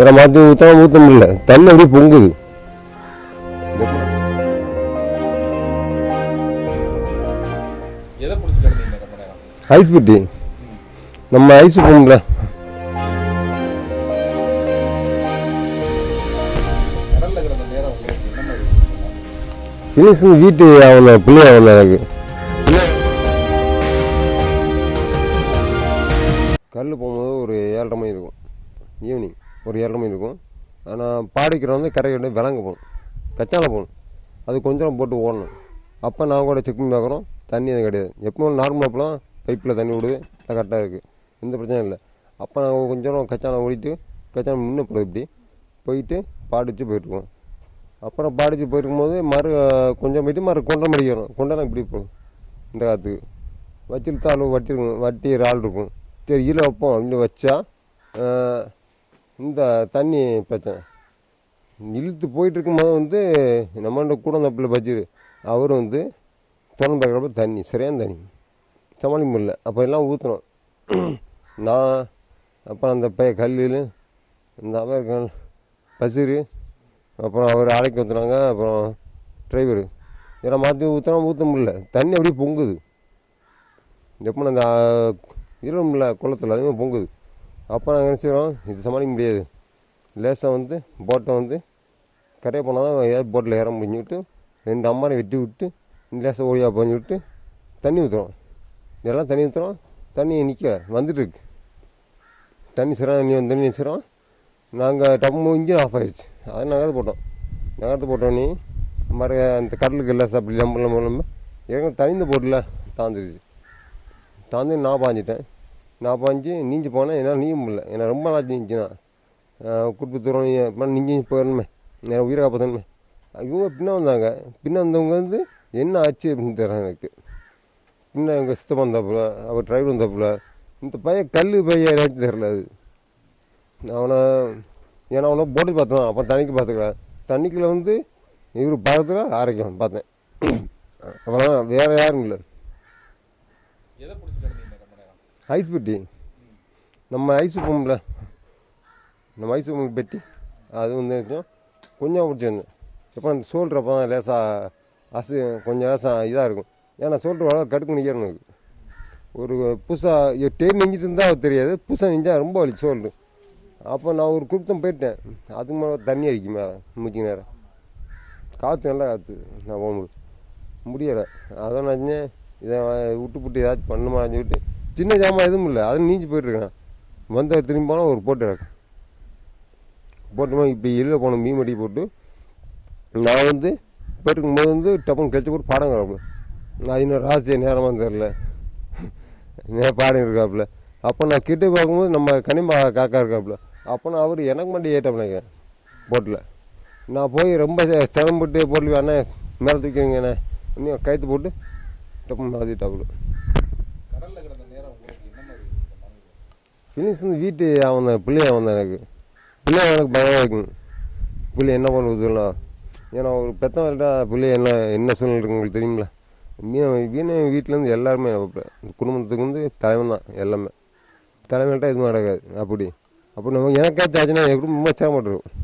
வேற மாற்றி ஊற்றாம ஊற்ற முடியல, தண்ணி அப்படியே பொங்குது. ஐஸ் பெட்டி நம்ம ஐஸ் போகும்ல, ஃபினிஷிங் வீட்டு அவனை பிள்ளை அவனை எனக்கு கல் போகும்போது ஒரு 7:30 மணி இருக்கும், ஈவினிங் ஒரு 7:30 மணி இருக்கும். ஆனால் பாடிக்கிற வந்து கரை கட்டி விளங்க போகணும், கச்சால போகணும், அது கொஞ்சம் போட்டு ஓடணும். அப்போ நான் கூட செக் பண்ணி பார்க்குறோம், தண்ணி எதுவும் கிடையாது. எப்பவும் நார்மலாக பைப்பில் தண்ணி விடுது, கரெக்டாக இருக்குது, எந்த பிரச்சனையும் இல்லை. அப்போ நாங்கள் கொஞ்சம் கச்சாலம் ஓடிட்டு கச்சாலம் முன்ன போடுது, இப்படி போயிட்டு பாடிச்சு போயிட்டுருக்கோம். அப்புறம் பாடிச்சு போயிருக்கும்போது கொஞ்சம் போயிட்டு கொண்டை மடிக்கிறோம். கொண்டை இப்படி போகும், இந்த காற்றுக்கு வச்சுட்டு அளவு வட்டி ஆள் இருக்கும். சரி இதில் வைப்போம் அப்படின்னு வச்சா இந்த தண்ணி பிரச்சனை இழுத்து போயிட்டு இருக்கும்போது வந்து நம்மள்ட கூட அந்த பிள்ளை பச்சிரு அவர் வந்து திறந்து பார்க்குறப்ப தண்ணி சரியான தண்ணி சமாளிக்க முடியல. அப்போ எல்லாம் ஊற்றுனோம். நான் அப்புறம் அந்த கல்லில் இந்த அவர் பசிறு அப்புறம் அவர் ஆலைக்கு ஊற்றுனாங்க. அப்புறம் டிரைவரு இதெல்லாம் மாற்றி ஊற்ற முடியல, தண்ணி அப்படியே பொங்குது. எப்போ அந்த இருமில்ல குளத்தில் அதுவே பொங்குது. அப்போ நாங்கள் என்ன செய்கிறோம், இது சமாளிக்க முடியாது, லேசாக வந்து போட்டை வந்து கரையை போனால் தான் ஏதாவது போட்டில் ஏற முடிஞ்சுக்கிட்டு 2 அம்மாரை வெட்டி விட்டு லேசாக ஓடியாக பஞ்சு விட்டு தண்ணி ஊற்றுறோம். இதெல்லாம் தண்ணி ஊற்றுறோம், தண்ணி நிற்க வந்துட்டுருக்கு. தண்ணி சிறம் தண்ணி வச்சுக்கிறோம். நாங்கள் டம்மு இன்ஜின் ஆஃப் ஆயிடுச்சு, அதை நகரத்து போட்டோம். நகரத்து போட்டோன்னே அந்த கடலுக்கு லேசாக அப்படி நம்ம ஏற்கனவே தனிந்த போட்டில் தாந்துருச்சு. தாந்து நான் பாஞ்சிட்டேன். நான் பாஞ்சு நீஞ்சி போனேன். என்னால் நீஞ்ச முடியல, ஏன்னா ரொம்ப நாள் நீஞ்சினா குடும்ப தூரம் நீஞ்சி போயிடணுமே, நேரம் உயிரை காப்பாற்றணுமே. இவங்க பின்ன வந்தாங்க. பின்ன வந்தவங்க வந்து என்ன ஆச்சு அப்படின்னு தெரியல எனக்கு. பின்ன இவங்க சித்தப்பா வந்தாப்புல, அவர் டிரைவர் வந்தாப்புல. இந்த பையன் கல் பையன் ஏதாச்சும் தெரில. அது ஏன்னா அவனை போட்டு பார்த்தோம். அப்புறம் தண்ணிக்கு பார்த்துக்கலாம். தண்ணிக்குள்ள வந்து இவர் பக்கத்தில் ஆரோக்கியம் பார்த்தேன். அப்புறம் வேறு யாரும் இல்லை. ஐஸ் பெட்டி நம்ம ஐஸ் போகும்ல, நம்ம ஐஸ் பெட்டி அது வந்து கொஞ்சம் பிடிச்சிருந்தேன். எப்போ அந்த சோல்ட்ரப்போ தான் லேசாக கொஞ்சம் லேசாக இதாக இருக்கும். ஏன்னா சோல்ட்ரு வளர கடுக்கு நிற்கிறேன். எனக்கு ஒரு புதுசாக டெய்லி நெஞ்சிட்டு இருந்தால் தெரியாது, புதுசாக நெஞ்சால் ரொம்ப வலி சோல்ட்ரு. அப்போ நான் ஒரு குடுத்தம் போயிட்டேன். அதுக்கு மேலே தண்ணி அடிக்கும் மேலே மூச்சு நேரம், காற்று நல்லா காற்று. நான் போகும்போது முடியலை. அதான் நான் இதை விட்டு ஏதாச்சும் பண்ணுமா விட்டு சின்ன ஜாமான் எதுவும் இல்லை, அதில் நீஞ்சி போயிட்டுருக்கேன். வந்த திரும்பி போனால் ஒரு போட்டு போட்டுமா இப்படி எளில் போன மீன் மடி போட்டு நான் வந்து போயிருக்கும்போது வந்து டப்புன்னு கழிச்சு போட்டு பாடம் கிடப்புல. நான் இன்னும் ராசியை நேரமாக தெரில, பாடம் இருக்காப்புல. அப்போ நான் கிட்டே பார்க்கும்போது நம்ம கனிமா காக்கா இருக்காப்புல. அப்போ நான் அவர் எனக்கு மட்டும் ஏற்றம் நினைக்கிறேன் போட்டில். நான் போய் ரொம்ப சிரமப்பட்டு போட்டு அண்ணே மேலே தூக்கிங்கண்ணே இன்னும் கயிற்று போட்டு டப்புன்னு மாற்றிட்டாப்புல. ஃபினிஷ் வந்து வீட்டு அவன் பிள்ளைய அவன் எனக்கு பிள்ளைய எனக்கு பயமாக இருக்குங்க. பிள்ளை என்ன பண்ணுறதுல, ஏன்னா ஒரு பெத்தவங்கள்ட்ட பிள்ளை என்ன சூழ்நிலை இருக்கு உங்களுக்கு தெரியுங்களா. வீட்டிலேருந்து எல்லாருமே குடும்பத்துக்கு வந்து தலைவன் தான் எல்லாமே. தலைவன்கிட்ட எதுவும் நடக்காது. அப்படி நம்ம எனக்காச்சும் ஆச்சுன்னா என் குடும்பம் ரொம்ப சேரமாட்டிருக்கும்.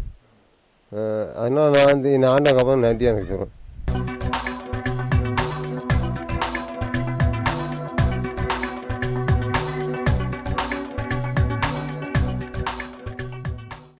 அதனால் நான் வந்து ஆண்டா காப்பாக நன்றியாக எனக்கு சொல்கிறேன்.